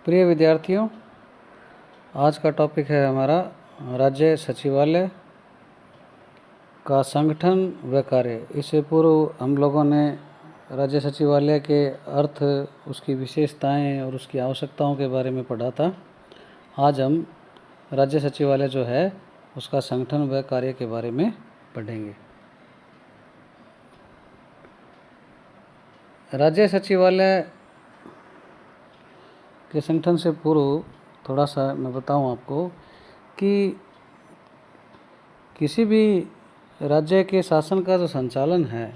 प्रिय विद्यार्थियों, आज का टॉपिक है हमारा राज्य सचिवालय का संगठन व कार्य। इससे पूर्व हम लोगों ने राज्य सचिवालय के अर्थ, उसकी विशेषताएं और उसकी आवश्यकताओं के बारे में पढ़ा था। आज हम राज्य सचिवालय जो है उसका संगठन व कार्य के बारे में पढ़ेंगे। राज्य सचिवालय के संगठन से पूर्व थोड़ा सा मैं बताऊं आपको कि किसी भी राज्य के शासन का जो संचालन है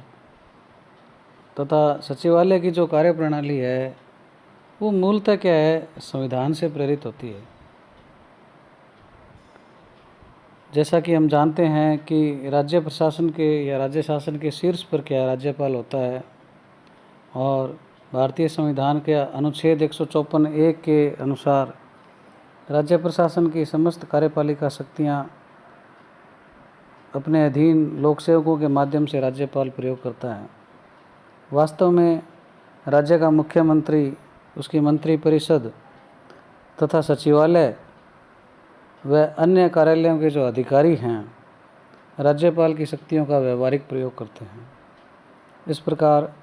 तथा सचिवालय की जो कार्यप्रणाली है वो मूलतः क्या है, संविधान से प्रेरित होती है। जैसा कि हम जानते हैं कि राज्य प्रशासन के या राज्य शासन के शीर्ष पर क्या राज्यपाल होता है और भारतीय संविधान के अनुच्छेद 154(1) के अनुसार राज्य प्रशासन की समस्त कार्यपालिका शक्तियाँ अपने अधीन लोक सेवकों के माध्यम से राज्यपाल प्रयोग करता है। वास्तव में राज्य का मुख्यमंत्री, उसकी मंत्रिपरिषद तथा सचिवालय व अन्य कार्यालयों के जो अधिकारी हैं राज्यपाल की शक्तियों का व्यावहारिक प्रयोग करते हैं। इस प्रकार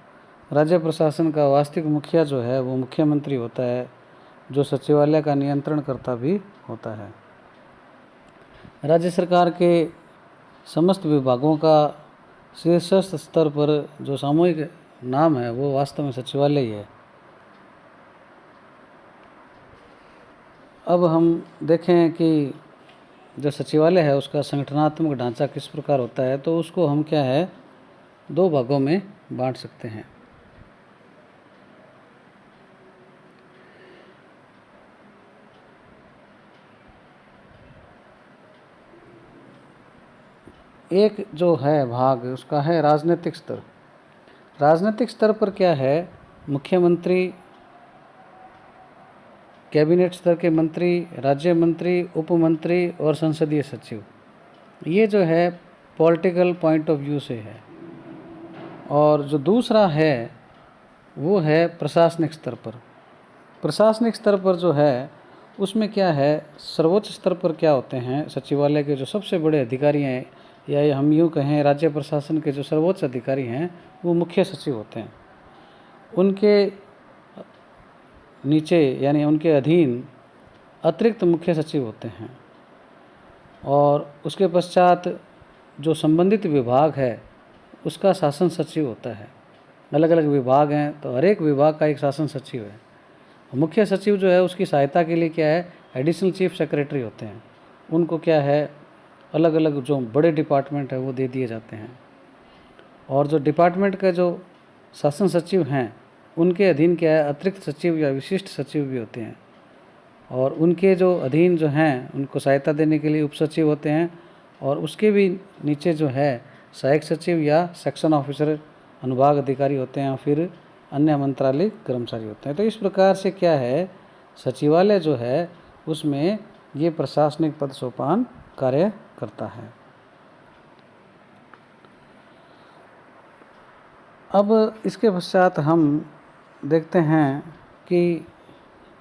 राज्य प्रशासन का वास्तविक मुखिया जो है वो मुख्यमंत्री होता है, जो सचिवालय का नियंत्रण करता भी होता है। राज्य सरकार के समस्त विभागों का शीर्षस्थ स्तर पर जो सामूहिक नाम है वो वास्तव में सचिवालय ही है। अब हम देखें कि जो सचिवालय है उसका संगठनात्मक ढांचा किस प्रकार होता है, तो उसको हम क्या है, दो भागों में बांट सकते हैं। एक जो है भाग उसका है राजनीतिक स्तर। राजनीतिक स्तर पर क्या है, मुख्यमंत्री, कैबिनेट स्तर के मंत्री, राज्य मंत्री, उप मंत्री और संसदीय सचिव, ये जो है पॉलिटिकल पॉइंट ऑफ व्यू से है। और जो दूसरा है वो है प्रशासनिक स्तर पर। प्रशासनिक स्तर पर जो है उसमें क्या है, सर्वोच्च स्तर पर क्या होते हैं, सचिवालय के जो सबसे बड़े अधिकारी हैं या हम यूँ कहें राज्य प्रशासन के जो सर्वोच्च अधिकारी हैं वो मुख्य सचिव होते हैं। उनके नीचे यानी उनके अधीन अतिरिक्त मुख्य सचिव होते हैं और उसके पश्चात जो संबंधित विभाग है उसका शासन सचिव होता है। अलग अलग विभाग हैं तो हर एक विभाग का एक शासन सचिव है। मुख्य सचिव जो है उसकी सहायता के लिए क्या है, एडिशनल चीफ सेक्रेटरी होते हैं। उनको क्या है, अलग अलग जो बड़े डिपार्टमेंट है वो दे दिए जाते हैं। और जो डिपार्टमेंट के जो शासन सचिव हैं उनके अधीन क्या है, अतिरिक्त सचिव या विशिष्ट सचिव भी होते हैं। और उनके जो अधीन जो हैं उनको सहायता देने के लिए उप सचिव होते हैं और उसके भी नीचे जो है सहायक सचिव या सेक्शन ऑफिसर, अनुभाग अधिकारी होते हैं, फिर अन्य मंत्रालय कर्मचारी होते हैं। तो इस प्रकार से क्या है, सचिवालय जो है उसमें ये प्रशासनिक पद सोपान कार्य करता है। अब इसके पश्चात हम देखते हैं कि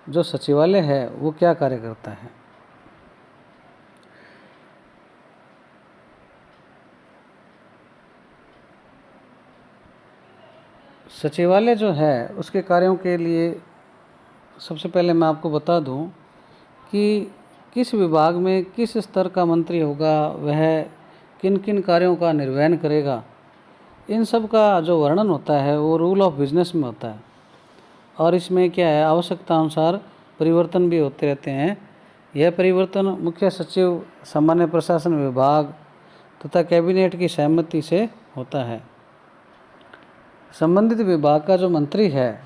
जो सचिवालय है वो क्या कार्य करता है। सचिवालय जो है उसके कार्यों के लिए सबसे पहले मैं आपको बता दूं कि किस विभाग में किस स्तर का मंत्री होगा, वह किन किन कार्यों का निर्वहन करेगा, इन सब का जो वर्णन होता है वो रूल ऑफ बिजनेस में होता है। और इसमें क्या है, आवश्यकता अनुसार परिवर्तन भी होते रहते हैं। यह परिवर्तन मुख्य सचिव, सामान्य प्रशासन विभाग तथा कैबिनेट की सहमति से होता है। संबंधित विभाग का जो मंत्री है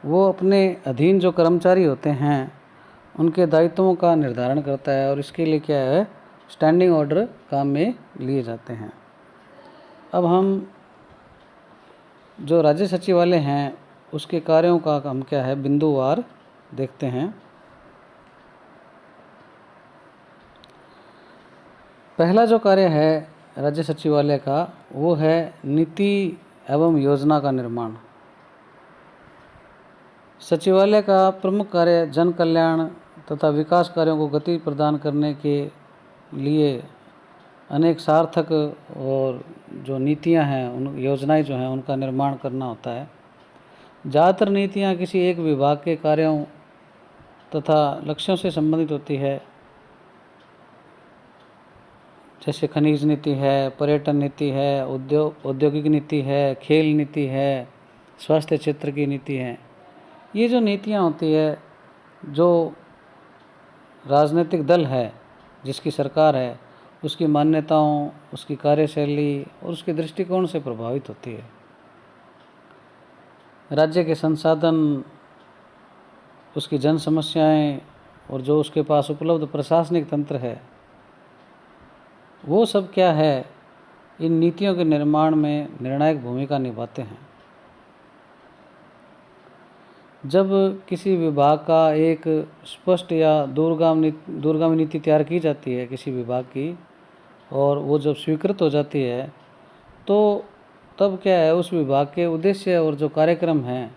वो अपने अधीन जो कर्मचारी होते हैं उनके दायित्वों का निर्धारण करता है और इसके लिए क्या है, स्टैंडिंग ऑर्डर काम में लिए जाते हैं। अब हम जो राज्य सचिवालय हैं उसके कार्यों का हम क्या है, बिंदुवार देखते हैं। पहला जो कार्य है राज्य सचिवालय का वो है नीति एवं योजना का निर्माण। सचिवालय का प्रमुख कार्य जन कल्याण तथा विकास कार्यों को गति प्रदान करने के लिए अनेक सार्थक और जो नीतियां हैं, उन योजनाएं जो हैं, उनका निर्माण करना होता है। ज़्यादातर नीतियां किसी एक विभाग के कार्यों तथा लक्ष्यों से संबंधित होती है, जैसे खनिज नीति है, पर्यटन नीति है, औद्योगिक नीति है, खेल नीति है, स्वास्थ्य क्षेत्र की नीति है। ये जो नीतियाँ होती है, जो राजनीतिक दल है, जिसकी सरकार है, उसकी मान्यताओं, उसकी कार्यशैली और उसके दृष्टिकोण से प्रभावित होती है। राज्य के संसाधन, उसकी जन समस्याएं और जो उसके पास उपलब्ध प्रशासनिक तंत्र है, वो सब क्या है, इन नीतियों के निर्माण में निर्णायक भूमिका निभाते हैं। जब किसी विभाग का एक स्पष्ट या दूरगामी नीति तैयार की जाती है किसी विभाग की, और वो जब स्वीकृत हो जाती है, तो तब क्या है, उस विभाग के उद्देश्य और जो कार्यक्रम हैं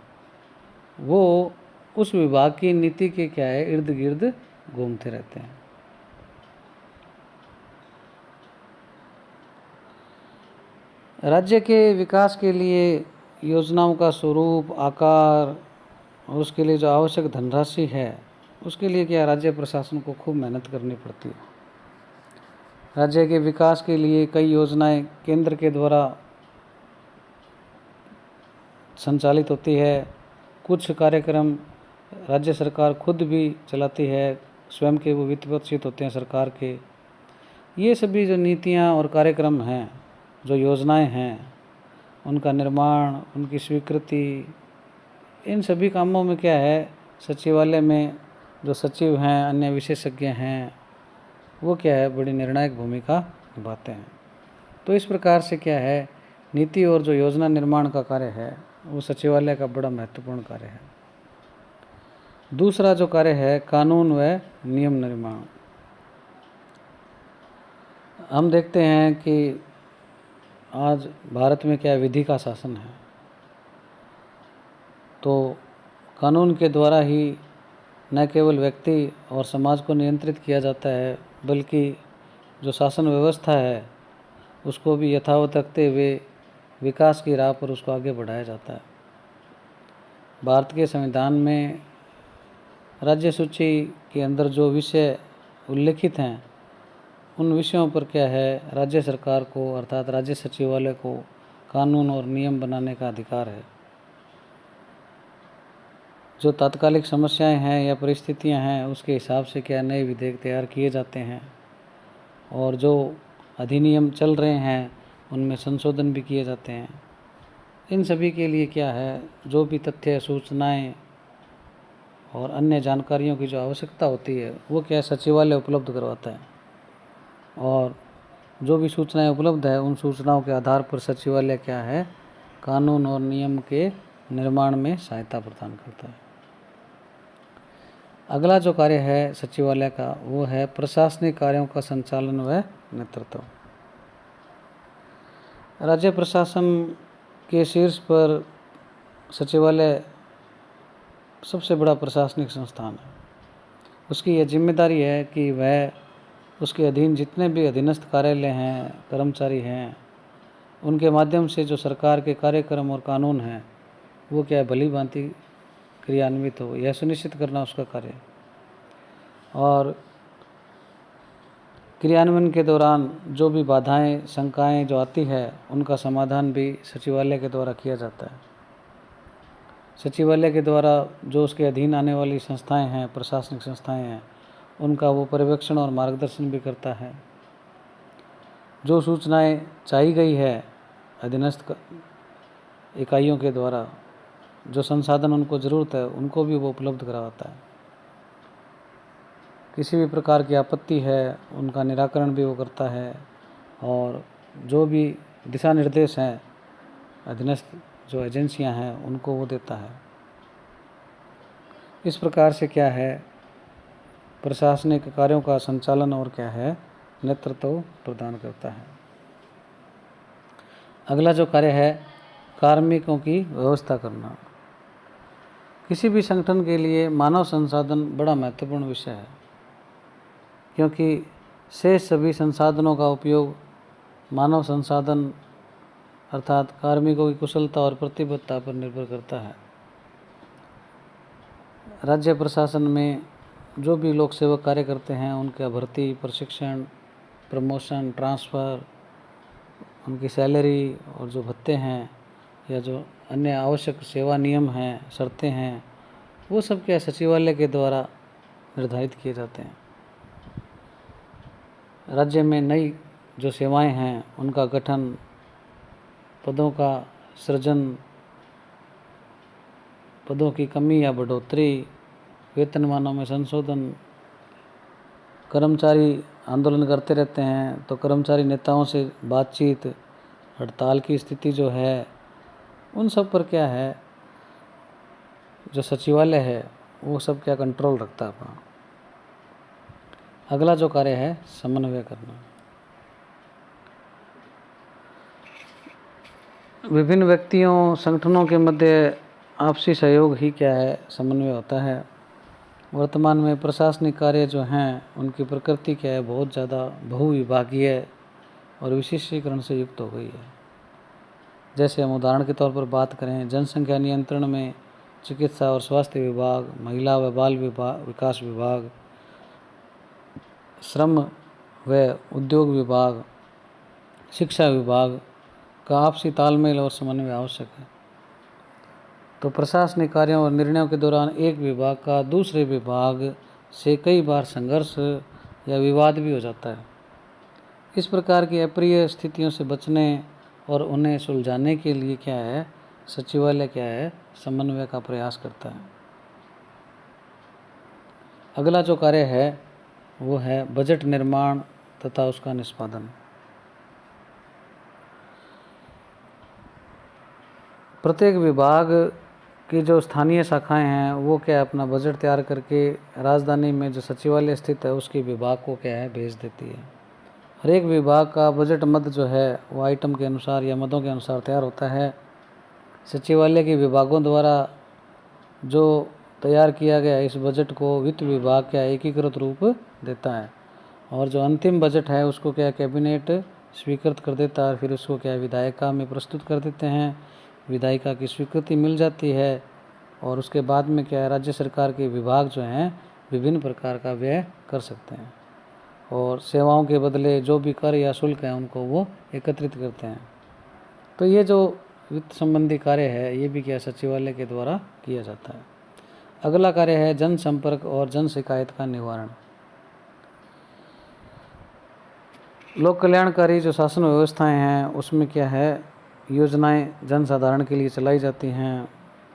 वो उस विभाग की नीति के क्या है, इर्द गिर्द घूमते रहते हैं। राज्य के विकास के लिए योजनाओं का स्वरूप, आकार और उसके लिए जो आवश्यक धनराशि है, उसके लिए क्या राज्य प्रशासन को खूब मेहनत करनी पड़ती है। राज्य के विकास के लिए कई योजनाएं केंद्र के द्वारा संचालित होती है, कुछ कार्यक्रम राज्य सरकार खुद भी चलाती है, स्वयं के वो वित्त पोषित होते हैं सरकार के। ये सभी जो नीतियाँ और कार्यक्रम हैं, जो योजनाएं हैं, उनका निर्माण, उनकी स्वीकृति, इन सभी कामों में क्या है, सचिवालय में जो सचिव हैं, अन्य विशेषज्ञ हैं, वो क्या है, बड़ी निर्णायक भूमिका निभाते हैं। तो इस प्रकार से क्या है, नीति और जो योजना निर्माण का कार्य है, वो सचिवालय का बड़ा महत्वपूर्ण कार्य है। दूसरा जो कार्य है, कानून व नियम निर्माण। हम देखते हैं कि आज भारत में क्या विधि का शासन है, तो कानून के द्वारा ही न केवल व्यक्ति और समाज को नियंत्रित किया जाता है, बल्कि जो शासन व्यवस्था है उसको भी यथावत रखते हुए विकास की राह पर उसको आगे बढ़ाया जाता है। भारत के संविधान में राज्य सूची के अंदर जो विषय उल्लिखित हैं, उन विषयों पर क्या है, राज्य सरकार को अर्थात राज्य सचिवालय को कानून और नियम बनाने का अधिकार है। जो तात्कालिक समस्याएं हैं या परिस्थितियां हैं, उसके हिसाब से क्या नए विधेयक तैयार किए जाते हैं, और जो अधिनियम चल रहे हैं उनमें संशोधन भी किए जाते हैं। इन सभी के लिए क्या है, जो भी तथ्य, सूचनाएं और अन्य जानकारियों की जो आवश्यकता होती है, वो क्या सचिवालय उपलब्ध करवाता है, और जो भी सूचनाएं उपलब्ध है, उन सूचनाओं के आधार पर सचिवालय क्या है, कानून और नियम के निर्माण में सहायता प्रदान करता है। अगला जो कार्य है सचिवालय का, वो है प्रशासनिक कार्यों का संचालन व नेतृत्व। राज्य प्रशासन के शीर्ष पर सचिवालय सबसे बड़ा प्रशासनिक संस्थान है। उसकी यह जिम्मेदारी है कि वह उसके अधीन जितने भी अधीनस्थ कार्यालय हैं, कर्मचारी हैं, उनके माध्यम से जो सरकार के कार्यक्रम और कानून हैं, वो क्या भली भांति क्रियान्वित हो, यह सुनिश्चित करना उसका कार्य। और क्रियान्वयन के दौरान जो भी बाधाएं, शंकाएं जो आती है, उनका समाधान भी सचिवालय के द्वारा किया जाता है। सचिवालय के द्वारा जो उसके अधीन आने वाली संस्थाएं हैं, प्रशासनिक संस्थाएं हैं, उनका वो पर्यवेक्षण और मार्गदर्शन भी करता है। जो सूचनाएं चाही गई है अधीनस्थ इकाइयों के द्वारा, जो संसाधन उनको ज़रूरत है, उनको भी वो उपलब्ध करवाता है। किसी भी प्रकार की आपत्ति है, उनका निराकरण भी वो करता है, और जो भी दिशा निर्देश हैं अधीनस्थ जो एजेंसियां हैं, उनको वो देता है। इस प्रकार से क्या है, प्रशासनिक कार्यों का संचालन और क्या है, नेतृत्व प्रदान करता है। अगला जो कार्य है, कार्मिकों की व्यवस्था करना। किसी भी संगठन के लिए मानव संसाधन बड़ा महत्वपूर्ण विषय है, क्योंकि शेष सभी संसाधनों का उपयोग मानव संसाधन अर्थात कार्मिकों की कुशलता और प्रतिबद्धता पर निर्भर करता है। राज्य प्रशासन में जो भी लोक सेवक कार्य करते हैं उनका भर्ती, प्रशिक्षण, प्रमोशन, ट्रांसफ़र, उनकी सैलरी और जो भत्ते हैं या जो अन्य आवश्यक सेवा नियम हैं, शर्तें हैं, वो सब क्या सचिवालय के द्वारा निर्धारित किए जाते हैं। राज्य में नई जो सेवाएं हैं उनका गठन, पदों का सृजन, पदों की कमी या बढ़ोतरी, वेतनमानों में संशोधन, कर्मचारी आंदोलन करते रहते हैं तो कर्मचारी नेताओं से बातचीत, हड़ताल की स्थिति जो है, उन सब पर क्या है जो सचिवालय है वो सब क्या कंट्रोल रखता है अपना। अगला जो कार्य है समन्वय करना। विभिन्न व्यक्तियों, संगठनों के मध्य आपसी सहयोग ही क्या है समन्वय होता है। वर्तमान में प्रशासनिक कार्य जो हैं उनकी प्रकृति क्या है, बहुत ज़्यादा बहुविभागीय और विशेषीकरण से युक्त हो गई है। जैसे हम उदाहरण के तौर पर बात करें, जनसंख्या नियंत्रण में चिकित्सा और स्वास्थ्य विभाग, महिला व बाल विकास विभाग, श्रम व उद्योग विभाग, शिक्षा विभाग का आपसी तालमेल और समन्वय आवश्यक है। तो प्रशासनिक कार्यों और निर्णयों के दौरान एक विभाग का दूसरे विभाग से कई बार संघर्ष या विवाद भी हो जाता है। इस प्रकार की अप्रिय स्थितियों से बचने और उन्हें सुलझाने के लिए क्या है सचिवालय क्या है समन्वय का प्रयास करता है। अगला जो कार्य है वो है बजट निर्माण तथा उसका निष्पादन। प्रत्येक विभाग की जो स्थानीय शाखाएं हैं वो क्या अपना बजट तैयार करके राजधानी में जो सचिवालय स्थित है उसके विभाग को क्या है भेज देती है। हर एक विभाग का बजट मद जो है वो आइटम के अनुसार या मदों के अनुसार तैयार होता है। सचिवालय के विभागों द्वारा जो तैयार किया गया इस बजट को वित्त विभाग क्या एकीकृत रूप देता है और जो अंतिम बजट है उसको क्या कैबिनेट स्वीकृत कर देता है और फिर उसको क्या विधायिका में प्रस्तुत कर देते हैं। विधायिका की स्वीकृति मिल जाती है और उसके बाद में क्या है राज्य सरकार के विभाग जो हैं विभिन्न प्रकार का व्यय कर सकते हैं और सेवाओं के बदले जो भी कर या शुल्क है उनको वो एकत्रित करते हैं। तो ये जो वित्त संबंधी कार्य है ये भी क्या सचिवालय के द्वारा किया जाता है। अगला कार्य है जनसंपर्क और जन शिकायत का निवारण। लोक कल्याणकारी जो शासन व्यवस्थाएं हैं उसमें क्या है योजनाएं जनसाधारण के लिए चलाई जाती हैं।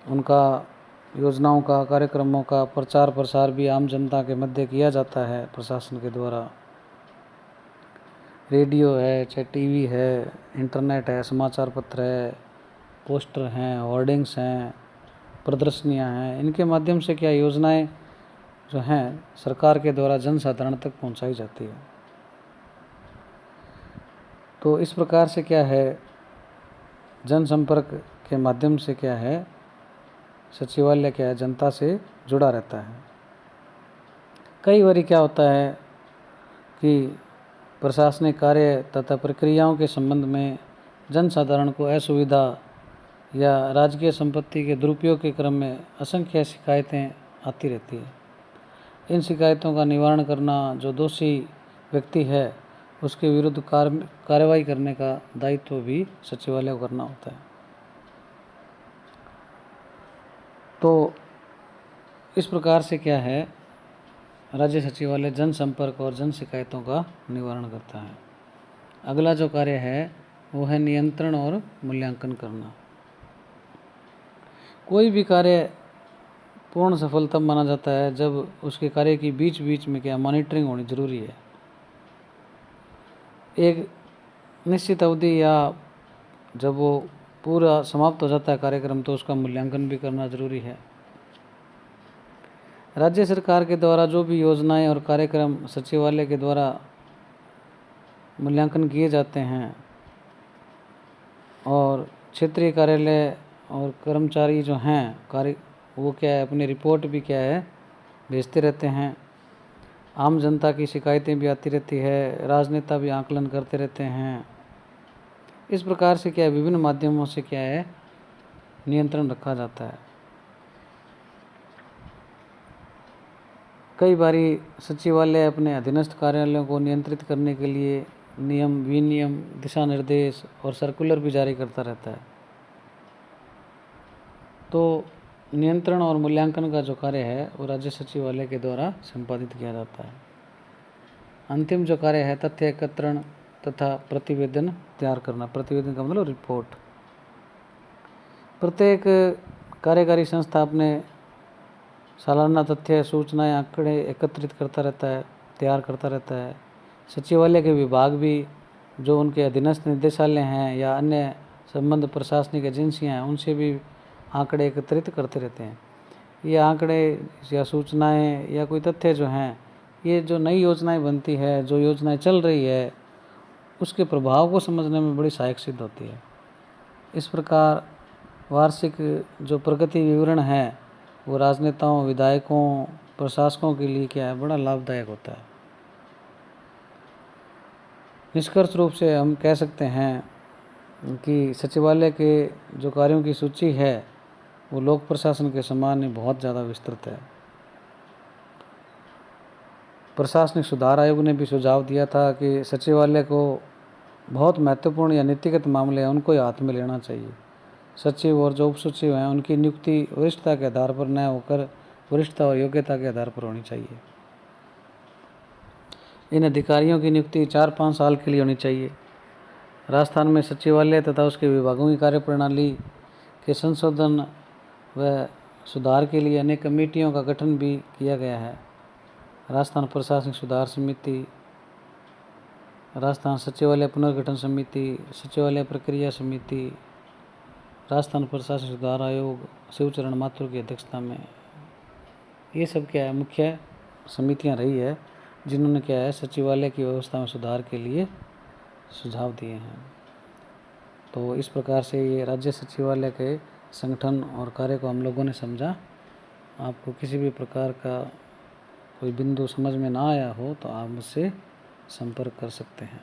उनका योजनाओं का कार्यक्रमों का प्रचार प्रसार भी आम जनता के मध्य किया जाता है प्रशासन के द्वारा। रेडियो है, चाहे टीवी है, इंटरनेट है, समाचार पत्र है, पोस्टर हैं, होर्डिंग्स हैं, प्रदर्शनियां हैं, इनके माध्यम से क्या योजनाएं जो हैं सरकार के द्वारा जनसाधारण तक पहुंचाई जाती है। तो इस प्रकार से क्या है जनसंपर्क के माध्यम से क्या है सचिवालय क्या है जनता से जुड़ा रहता है। कई बार क्या होता है कि प्रशासनिक कार्य तथा प्रक्रियाओं के संबंध में जनसाधारण को असुविधा या राजकीय संपत्ति के दुरुपयोग के क्रम में असंख्य शिकायतें आती रहती है। इन शिकायतों का निवारण करना, जो दोषी व्यक्ति है उसके विरुद्ध कार्रवाई करने का दायित्व भी सचिवालय को करना होता है। तो इस प्रकार से क्या है राज्य सचिवालय जनसंपर्क और जन शिकायतों का निवारण करता है। अगला जो कार्य है वो है नियंत्रण और मूल्यांकन करना। कोई भी कार्य पूर्ण सफल तब माना जाता है जब उसके कार्य की बीच बीच में क्या मॉनिटरिंग होनी जरूरी है। एक निश्चित अवधि या जब वो पूरा समाप्त हो जाता है कार्यक्रम तो उसका मूल्यांकन भी करना जरूरी है। राज्य सरकार के द्वारा जो भी योजनाएं और कार्यक्रम सचिवालय के द्वारा मूल्यांकन किए जाते हैं और क्षेत्रीय कार्यालय और कर्मचारी जो हैं वो क्या है, अपनी रिपोर्ट भी क्या है भेजते रहते हैं। आम जनता की शिकायतें भी आती रहती है, राजनेता भी आकलन करते रहते हैं। इस प्रकार से क्या है, विभिन्न माध्यमों से क्या है नियंत्रण रखा जाता है। कई बारी सचिवालय अपने अधीनस्थ कार्यालयों को नियंत्रित करने के लिए नियम, विनियम, दिशा निर्देश और सर्कुलर भी जारी करता रहता है। तो नियंत्रण और मूल्यांकन का जो कार्य है वो राज्य सचिवालय के द्वारा संपादित किया जाता है। अंतिम जो कार्य है तथ्य एकत्रण तथा प्रतिवेदन तैयार करना। प्रतिवेदन का मतलब रिपोर्ट। प्रत्येक कार्यकारी संस्था अपने सालाना तथ्य, सूचनाएं, आंकड़े एकत्रित करता रहता है, तैयार करता रहता है। सचिवालय के विभाग भी जो उनके अधीनस्थ निदेशालय हैं या अन्य संबद्ध प्रशासनिक एजेंसियां हैं उनसे भी आंकड़े एकत्रित करते रहते हैं। ये आंकड़े या सूचनाएं या कोई तथ्य जो हैं, ये जो नई योजनाएं बनती है, जो योजनाएं चल रही है, उसके प्रभाव को समझने में बड़ी सहायक सिद्ध होती है। इस प्रकार वार्षिक जो प्रगति विवरण है वो राजनेताओं, विधायकों, प्रशासकों के लिए क्या है, बड़ा लाभदायक होता है। निष्कर्ष रूप से हम कह सकते हैं कि सचिवालय के जो कार्यों की सूची है वो लोक प्रशासन के समान ही बहुत ज़्यादा विस्तृत है। प्रशासनिक सुधार आयोग ने भी सुझाव दिया था कि सचिवालय को बहुत महत्वपूर्ण या नीतिगत मामले हैं उनको ही हाथ में लेना चाहिए। सचिव और जो उप सचिव हैं उनकी नियुक्ति वरिष्ठता के आधार पर न होकर वरिष्ठता और योग्यता के आधार पर होनी चाहिए। इन अधिकारियों की नियुक्ति 4-5 साल के लिए होनी चाहिए। राजस्थान में सचिवालय तथा उसके विभागों की कार्यप्रणाली के संशोधन व सुधार के लिए अनेक कमेटियों का गठन भी किया गया है। राजस्थान प्रशासनिक सुधार समिति, राजस्थान सचिवालय पुनर्गठन समिति, सचिवालय प्रक्रिया समिति, राजस्थान प्रशासनिक सुधार आयोग शिवचरण माथुर की अध्यक्षता में, ये सब क्या है मुख्य समितियां रही है जिन्होंने क्या है सचिवालय की व्यवस्था में सुधार के लिए सुझाव दिए हैं। तो इस प्रकार से ये राज्य सचिवालय के संगठन और कार्य को हम लोगों ने समझा। आपको किसी भी प्रकार का कोई बिंदु समझ में ना आया हो तो आप मुझसे संपर्क कर सकते हैं।